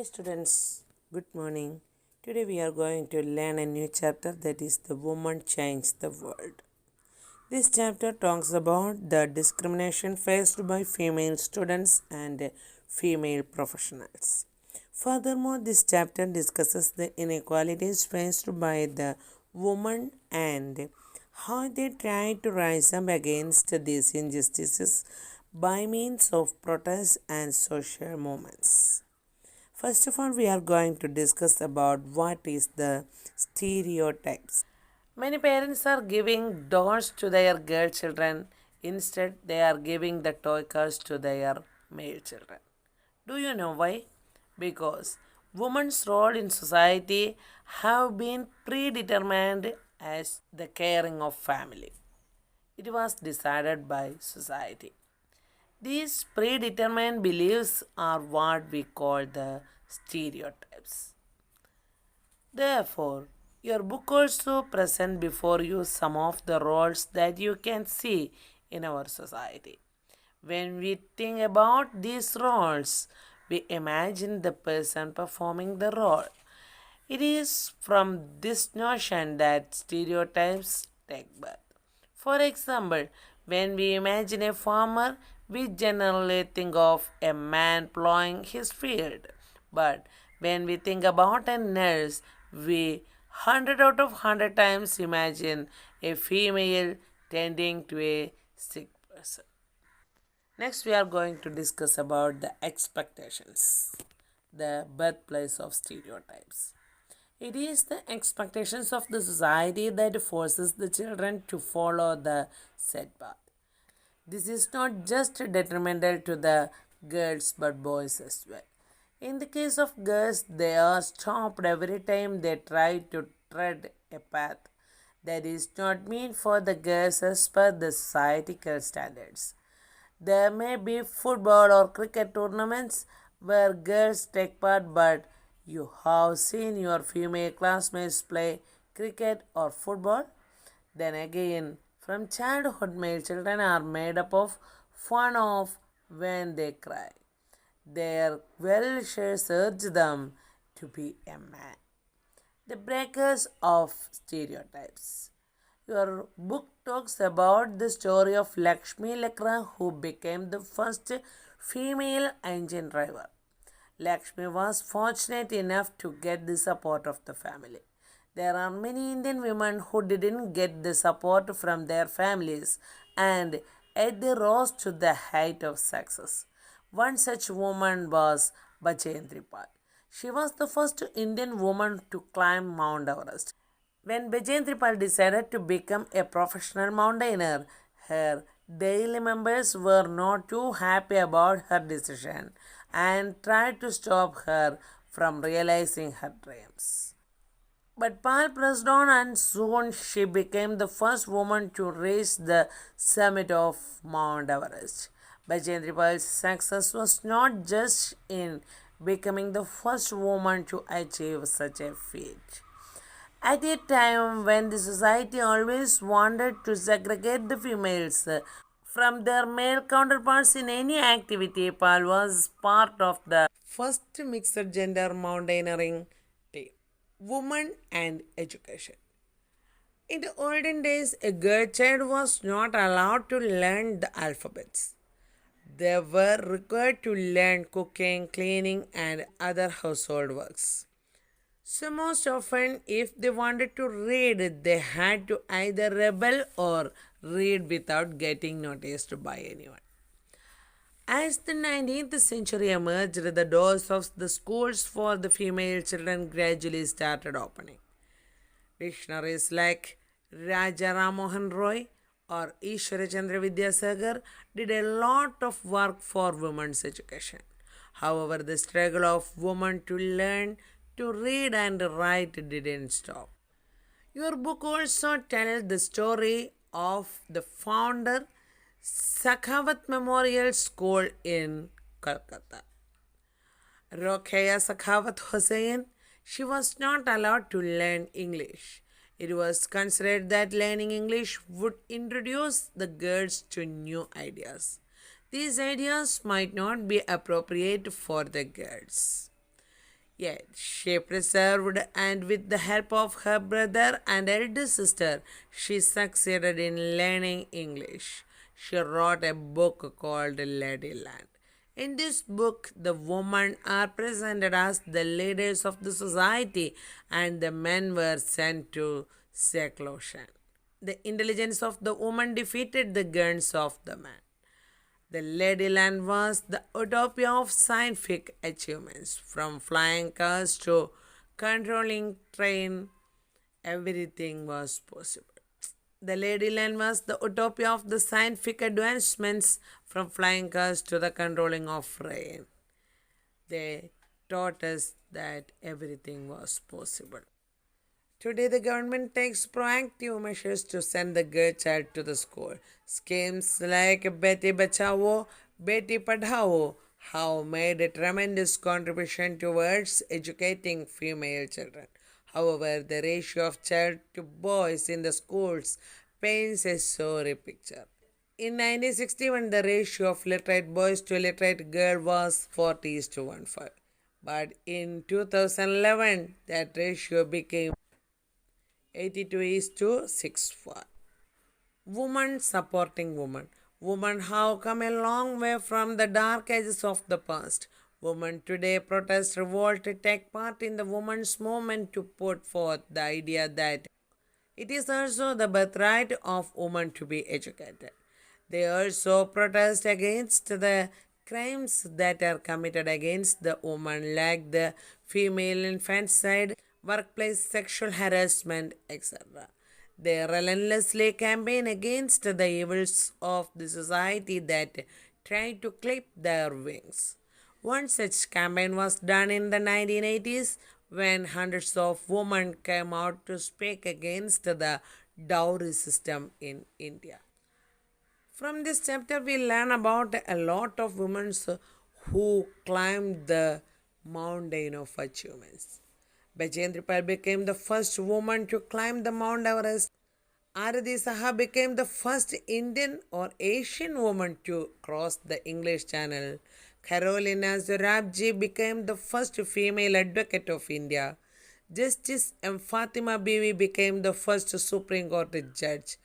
Students, good morning. Today we are going to learn a new chapter, that is The Woman Changed the World. This chapter talks about the discrimination faced by female students and female professionals. Furthermore, this chapter discusses the inequalities faced by the women and how they try to rise up against these injustices by means of protests and social movements. First of all, we are going to discuss about what is the stereotypes. Many parents are giving dolls to their girl children. Instead, they are giving the toy cars to their male children. Do you know why? Because women's role in society have been predetermined as the caring of family. It was decided by society. These predetermined beliefs are what we call the stereotypes. Therefore, your book also presents before you some of the roles that you can see in our society. When we think about these roles, we imagine the person performing the role. It is from this notion that stereotypes take birth. For example, when we imagine a farmer, we generally think of a man plowing his field. But when we think about a nurse, we 100 out of 100 times imagine a female tending to a sick person. Next, we are going to discuss about the expectations, the birthplace of stereotypes. It is the expectations of the society that forces the children to follow the set path. This is not just detrimental to the girls but boys as well. In the case of girls, they are stopped every time they try to tread a path that is not meant for the girls as per the societal standards. There may be football or cricket tournaments where girls take part, but you have seen your female classmates play cricket or football? Then again, from childhood, male children are made up of fun of when they cry. Their well-wishers urge them to be a man. The breakers of stereotypes. Your book talks about the story of Lakshmi Lakra, who became the first female engine driver. Lakshmi was fortunate enough to get the support of the family. There are many Indian women who didn't get the support from their families and yet they rose to the height of success. One such woman was Bachendri Pal. She was the first Indian woman to climb Mount Everest. When Bachendri Pal decided to become a professional mountaineer, her daily members were not too happy about her decision and tried to stop her from realizing her dreams. But Pal pressed on and soon she became the first woman to reach the summit of Mount Everest. Bachendri Pal's success was not just in becoming the first woman to achieve such a feat. At a time when the society always wanted to segregate the females from their male counterparts in any activity, Pal was part of the first mixed gender mountaineering team. Women and education. In the olden days, a girl child was not allowed to learn the alphabets. They were required to learn cooking, cleaning, and other household works. So, most often, if they wanted to read, they had to either rebel or read without getting noticed by anyone. As the 19th century emerged, the doors of the schools for the female children gradually started opening. Dictionaries like Raja Ram Mohan Roy or Ishwara Chandra Vidyasagar did a lot of work for women's education. However, the struggle of women to learn to read and write didn't stop. Your book also tells the story of the founder Sakhavat Memorial School in Calcutta. Rokeya Sakhavat Hussain, she was not allowed to learn English. It was considered that learning English would introduce the girls to new ideas. These ideas might not be appropriate for the girls. Yet she persevered, and with the help of her brother and elder sister, she succeeded in learning English. She wrote a book called Ladyland. In this book, the women are presented as the leaders of the society, and the men were sent to seclusion. The intelligence of the woman defeated the guns of the man. The Ladyland was the utopia of scientific achievements, from flying cars to controlling train. Everything was possible. The Ladyland was the utopia of the scientific advancements, from flying cars to the controlling of rain. They taught us that everything was possible. Today, the government takes proactive measures to send the girl child to the school. Schemes like Beti Bachao, Beti Padhao have made a tremendous contribution towards educating female children. However, the ratio of child to boys in the schools paints a sorry picture. In 1961, the ratio of literate boys to literate girl was 40 is to 1:5. But in 2011, that ratio became 82 is to 6:4. Women supporting women. Women have come a long way from the dark ages of the past. Women today protest, revolt, take part in the women's movement to put forth the idea that it is also the birthright of women to be educated. They also protest against the crimes that are committed against the woman, like the female infanticide, workplace sexual harassment, etc. They relentlessly campaign against the evils of the society that try to clip their wings. One such campaign was done in the 1980s when hundreds of women came out to speak against the dowry system in India. From this chapter, we learn about a lot of women who climbed the mountain of achievements. Bajendri Pal became the first woman to climb the Mount Everest. Arati Saha became the first Indian or Asian woman to cross the English Channel. Carolina Zorabji became the first female advocate of India. Justice M. Fatima Bibi became the first Supreme Court judge.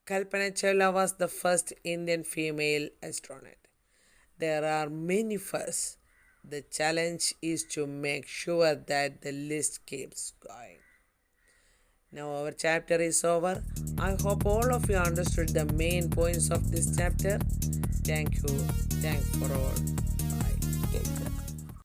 Kalpana Chawla was the first Indian female astronaut. There are many firsts. The challenge is to make sure that the list keeps going. Now our chapter is over. I hope all of you understood the main points of this chapter. Thank you. Thanks for all. Bye. Take care.